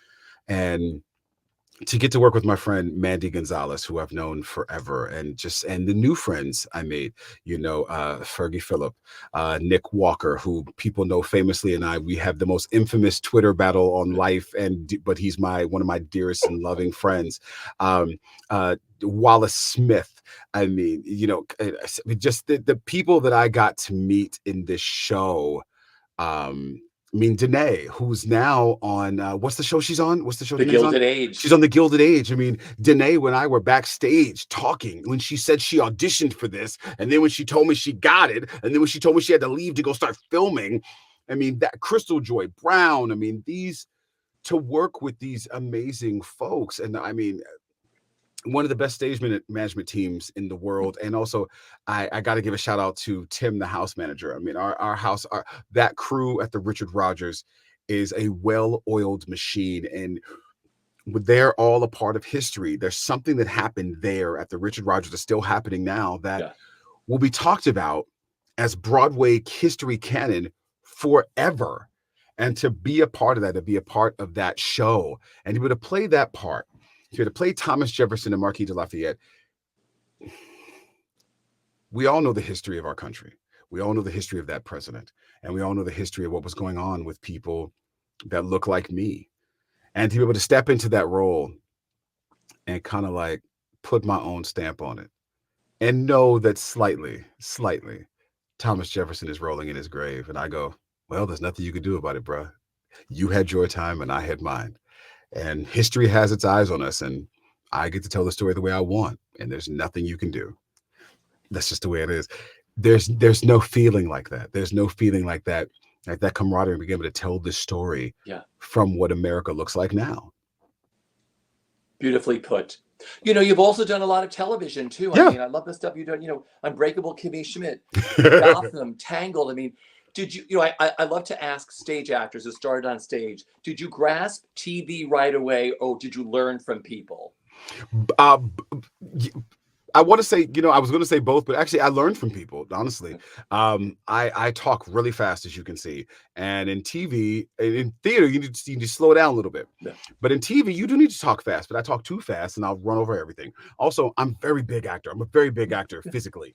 Speaker 2: And to get to work with my friend Mandy Gonzalez, who I've known forever, and the new friends I made, you know, Fergie Phillip, Nick Walker, who people know famously, and we have the most infamous Twitter battle on life, but he's one of my dearest and loving friends. Wallace Smith. I mean, you know, just the people that I got to meet in this show. I mean, Danae, who's now on, what's the show she's on? What's the show
Speaker 1: The
Speaker 2: Danae's
Speaker 1: Gilded
Speaker 2: on?
Speaker 1: Age.
Speaker 2: She's on The Gilded Age. I mean, Danae, when I were backstage talking, when she said she auditioned for this, and then when she told me she got it, and then when she told me she had to leave to go start filming, I mean, that Crystal Joy Brown, I mean, to work with these amazing folks. And I mean, one of the best stage management teams in the world. And also I got to give a shout out to Tim, the house manager. I mean, that crew at the Richard Rodgers is a well-oiled machine, and they're all a part of history. There's something that happened there at the Richard Rodgers that's still happening now that will be talked about as Broadway history canon forever. And to be a part of that, to be a part of that show, and to be able to play that part, to play Thomas Jefferson and Marquis de Lafayette. We all know the history of our country. We all know the history of that president. And we all know the history of what was going on with people that look like me. And to be able to step into that role and kind of like put my own stamp on it, and know that slightly, Thomas Jefferson is rolling in his grave. And I go, well, there's nothing you can do about it, bro. You had your time and I had mine. And history has its eyes on us, and I get to tell the story the way I want, and there's nothing you can do. That's just the way it is. There's no feeling like that. There's no feeling like that camaraderie, being able to tell this story from what America looks like now.
Speaker 1: Beautifully put. You know, you've also done a lot of television too. I mean, I love the stuff you've done, you know, Unbreakable Kimmy Schmidt, Gotham, Tangled. I mean, I love to ask stage actors who started on stage, did you grasp TV right away, or did you learn from people?
Speaker 2: Uh, I want to say, I was going to say both, but actually, I learned from people. Honestly, I talk really fast, as you can see, and in TV, in theater, you need to slow down a little bit.
Speaker 1: Yeah.
Speaker 2: But in TV, you do need to talk fast. But I talk too fast, and I'll run over everything. Also, I'm a very big actor. I'm a very big actor physically.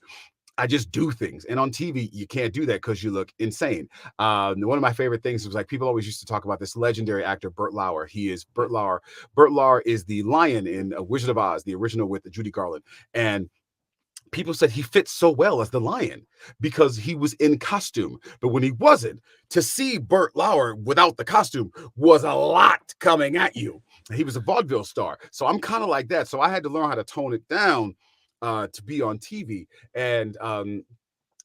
Speaker 2: I just do things. And on TV, you can't do that because you look insane. One of my favorite things was like people always used to talk about this legendary actor, Burt Lauer. He is Burt Lauer. Burt Lauer is the lion in Wizard of Oz, the original with Judy Garland. And people said he fits so well as the lion because he was in costume. But when he wasn't, to see Burt Lauer without the costume was a lot coming at you. He was a vaudeville star. So I'm kind of like that. So I had to learn how to tone it down to be on TV. And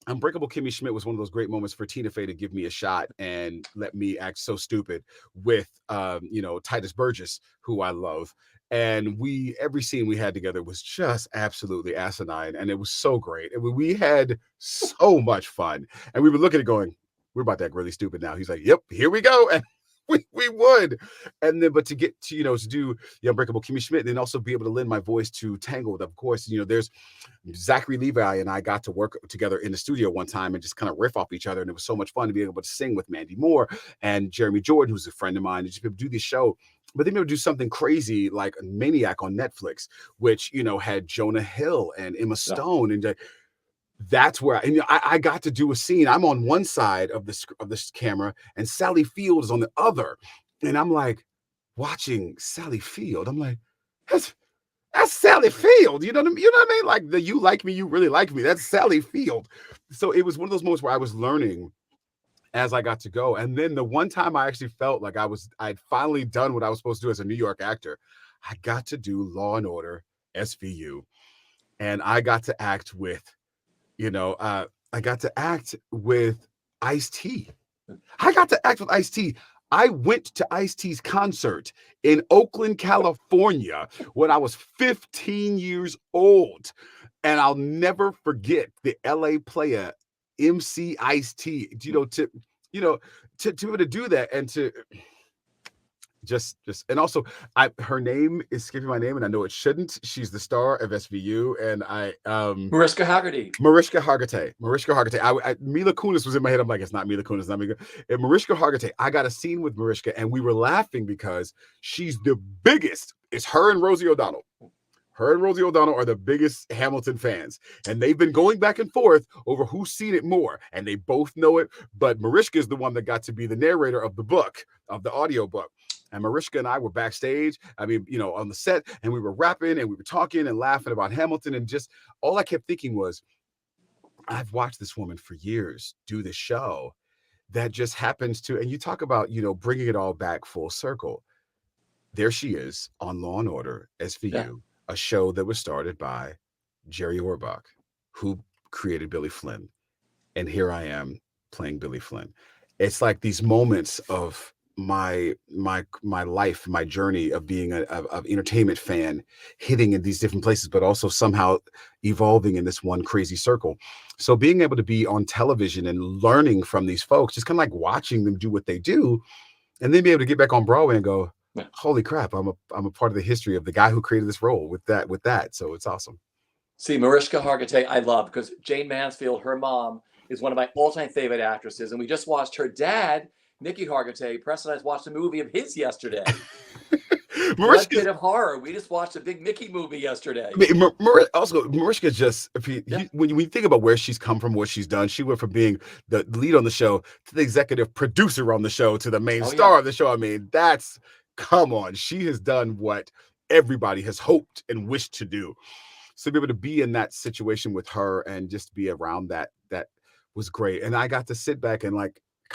Speaker 2: Unbreakable Kimmy Schmidt was one of those great moments for Tina Fey to give me a shot and let me act so stupid with, Titus Burgess, who I love. And every scene we had together was just absolutely asinine. And it was so great. And we had so much fun. And we were looking at it going, we're about to act really stupid now. He's like, yep, here we go. And we would. And then, but to get to, to do the Unbreakable Kimmy Schmidt, and then also be able to lend my voice to Tangled, of course, there's Zachary Levi and I got to work together in the studio one time and just kind of riff off each other. And it was so much fun to be able to sing with Mandy Moore and Jeremy Jordan, who's a friend of mine, and just be able to do this show. But then be able to do something crazy like Maniac on Netflix, which, had Jonah Hill and Emma Stone. And that's where I got to do a scene. I'm on one side of this camera and Sally Field is on the other. And I'm like watching Sally Field. I'm like, that's Sally Field. You know what I mean? You know what I mean? Like the you like me, you really like me. That's Sally Field. So it was one of those moments where I was learning as I got to go. And then the one time I actually felt like I'd finally done what I was supposed to do as a New York actor, I got to do Law and Order SVU. And I got to act with, I got to act with Ice-T. I got to act with Ice-T. I went to Ice-T's concert in Oakland, California when I was 15 years old. And I'll never forget the LA player MC Ice-T, to be able to do that and to just and also her name is skipping my name and I know it shouldn't. She's the star of SVU and
Speaker 1: Mariska Hargitay.
Speaker 2: Mariska Hargitay. Mila Kunis was in my head. I'm like, it's not Mila Kunis, not Mila. And Mariska Hargitay, I got a scene with Mariska and we were laughing because she's the biggest. It's her and Rosie O'Donnell. Her and Rosie O'Donnell are the biggest Hamilton fans. And they've been going back and forth over who's seen it more. And they both know it. But Mariska is the one that got to be the narrator of the book, of the audio book. And Mariska and I were backstage, on the set, and we were rapping and we were talking and laughing about Hamilton. And just all I kept thinking was, I've watched this woman for years do this show that just happens to, and you talk about, bringing it all back full circle. There she is on Law and Order SVU, a show that was started by Jerry Orbach, who created Billy Flynn. And here I am playing Billy Flynn. It's like these moments of my life, my journey of being of entertainment fan, hitting in these different places, but also somehow evolving in this one crazy circle. So being able to be on television and learning from these folks, just kind of like watching them do what they do, and then be able to get back on Broadway and go, holy crap, I'm a part of the history of the guy who created this role with that. So it's awesome.
Speaker 1: See, Mariska Hargitay, I love because Jane Mansfield, her mom, is one of my all-time favorite actresses, and we just watched her dad, Nicky Hargitay. Preston and I watched a movie of his yesterday. Blood Pit of Horror. We just watched a big Mickey movie yesterday.
Speaker 2: Mariska just, when you think about where she's come from, what she's done, she went from being the lead on the show to the executive producer on the show to the main star of the show. I mean, come on. She has done what everybody has hoped and wished to do. So to be able to be in that situation with her and just be around that was great. And I got to sit back and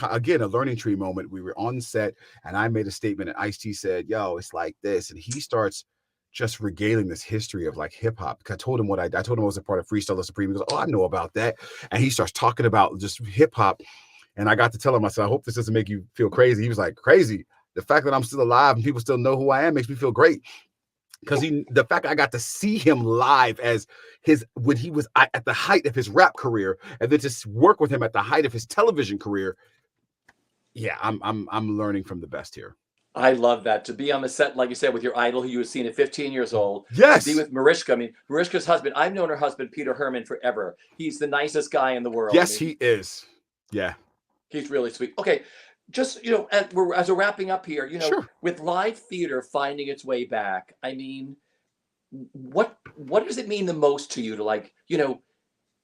Speaker 2: again, a learning tree moment. We were on set and I made a statement and Ice-T said, yo, it's like this. And he starts just regaling this history of hip hop. I told him I told him I was a part of Freestyle the Supreme. He goes, oh, I know about that. And he starts talking about just hip hop. And I got to tell him, I said, I hope this doesn't make you feel crazy. He was like, crazy. The fact that I'm still alive and people still know who I am makes me feel great. Because the fact I got to see him live when he was at the height of his rap career, and then just work with him at the height of his television career. Yeah, I'm learning from the best here.
Speaker 1: I love that. To be on the set, like you said, with your idol who you had seen at 15 years old, to be
Speaker 2: Yes.
Speaker 1: with Mariska. I mean, Mariska's husband, I've known her husband, Peter Herman, forever. He's the nicest guy in the world. I
Speaker 2: Yes,
Speaker 1: mean,
Speaker 2: he is. Yeah.
Speaker 1: he's really sweet. Okay, just, as we're wrapping up here,
Speaker 2: Sure.
Speaker 1: with live theater finding its way back, I mean, what does it mean the most to you to, like,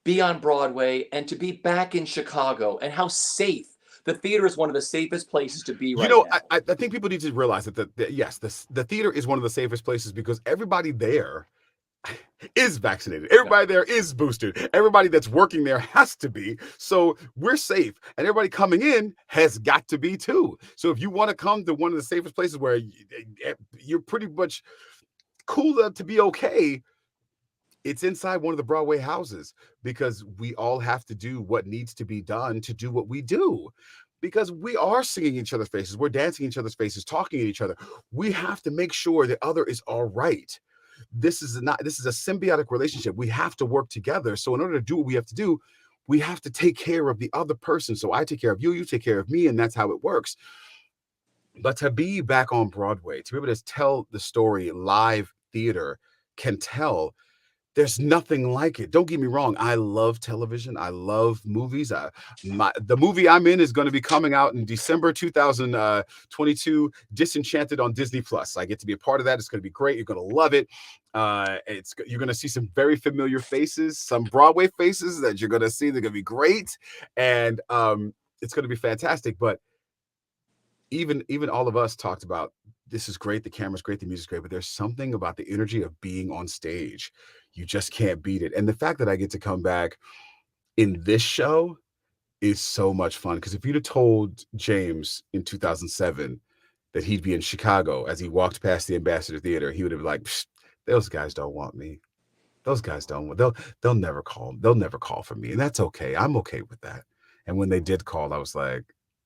Speaker 1: be on Broadway and to be back in Chicago, and how safe the theater is, one of the safest places to be
Speaker 2: You
Speaker 1: right
Speaker 2: know,
Speaker 1: now.
Speaker 2: I think people need to realize that yes, the theater is one of the safest places because everybody there is vaccinated.
Speaker 1: Yeah.
Speaker 2: Everybody there is boosted. Everybody that's working there has to be. So we're safe. And everybody coming in has got to be too. So if you want to come to one of the safest places where you're pretty much cool to be okay, it's inside one of the Broadway houses because we all have to do what needs to be done to do what we do. Because we are singing each other's faces, we're dancing each other's faces, talking to each other. We have to make sure the other is all right. This is a symbiotic relationship. We have to work together. So in order to do what we have to do, we have to take care of the other person. So I take care of you, you take care of me, and that's how it works. But to be back on Broadway, to be able to tell the story live theater can tell, there's nothing like it. Don't get me wrong. I love television. I love movies. The movie I'm in is going to be coming out in December 2022, Disenchanted on Disney Plus. I get to be a part of that. It's going to be great. You're going to love it. You're going to see some very familiar faces, some Broadway faces that you're going to see. They're going to be great, and it's going to be fantastic. But even all of us talked about, this is great, the camera's great, the music's great, but there's something about the energy of being on stage. You just can't beat it. And the fact that I get to come back in this show is so much fun. Because if you'd have told James in 2007 that he'd be in Chicago as he walked past the Ambassador Theater, he would have been like, those guys don't want me. Those guys don't. They'll never call. They'll never call for me, and that's okay. I'm okay with that. And when they did call, I was like,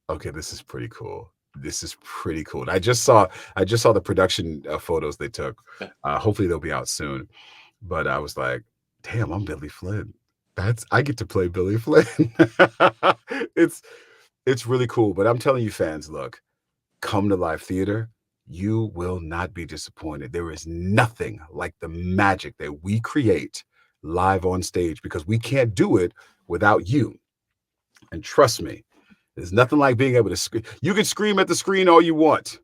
Speaker 2: okay, this is pretty cool. This is pretty cool. And I just saw the production photos they took. Hopefully they'll be out soon. But I was like, damn, I'm Billy Flynn. I get to play Billy Flynn. it's it's really cool. But I'm telling you, fans, look, come to live theater. You will not be disappointed. There is nothing like the magic that we create live on stage because we can't do it without you. And trust me, there's nothing like being able to scream. You can scream at the screen all you want,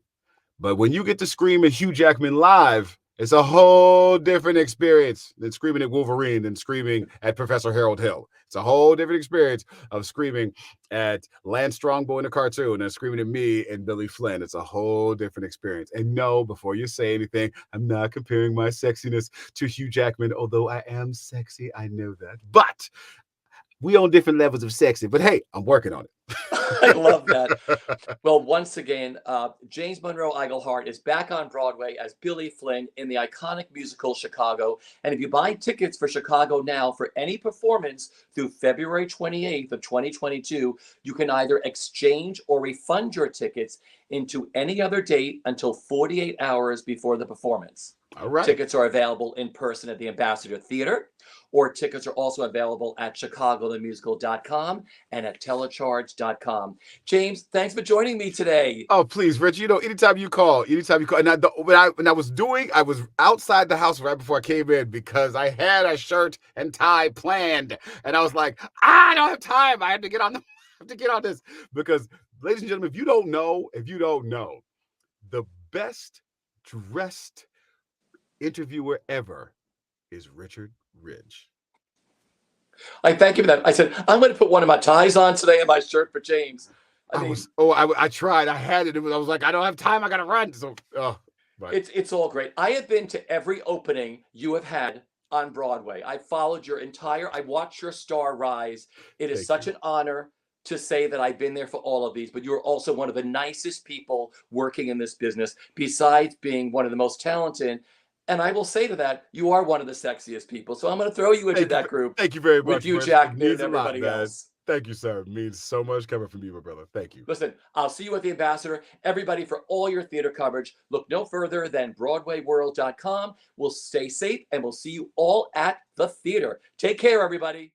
Speaker 2: but when you get to scream at Hugh Jackman live, it's a whole different experience than screaming at Wolverine than screaming at Professor Harold Hill. It's a whole different experience of screaming at Lance Strongbow in a cartoon and screaming at me and Billy Flynn. It's a whole different experience. And no, before you say anything, I'm not comparing my sexiness to Hugh Jackman, although I am sexy. I know that. But we on different levels of sexy. But hey, I'm working on it.
Speaker 1: I love that. Well, once again, James Monroe Iglehart is back on Broadway as Billy Flynn in the iconic musical Chicago. And if you buy tickets for Chicago now for any performance through February 28th of 2022, you can either exchange or refund your tickets into any other date until 48 hours before the performance.
Speaker 2: All right.
Speaker 1: Tickets are available in person at the Ambassador Theater, or tickets are also available at chicagothemusical.com and at telecharge.com. James, thanks for joining me today.
Speaker 2: Oh, please, Rich. anytime you call. And I was outside the house right before I came in because I had a shirt and tie planned, and I was like, I don't have time. I have to get on this because, ladies and gentlemen, if you don't know, the best dressed interviewer ever is Richard Ridge.
Speaker 1: I thank you for that. I said, I'm going to put one of my ties on today and my shirt for James.
Speaker 2: I tried. I had it. I was like, I don't have time. I got to run. So,
Speaker 1: it's all great. I have been to every opening you have had on Broadway. I followed I watched your star rise. It is such an honor to say that I've been there for all of these, but you're also one of the nicest people working in this business, besides being one of the most talented. And I will say to that, you are one of the sexiest people. So I'm going to throw you into that group.
Speaker 2: Thank you very much.
Speaker 1: With you, Jackman, and everybody else.
Speaker 2: Thank you, sir. It means so much coming from you, my brother. Thank you.
Speaker 1: Listen, I'll see you at the Ambassador. Everybody, for all your theater coverage, look no further than BroadwayWorld.com. We'll stay safe, and we'll see you all at the theater. Take care, everybody.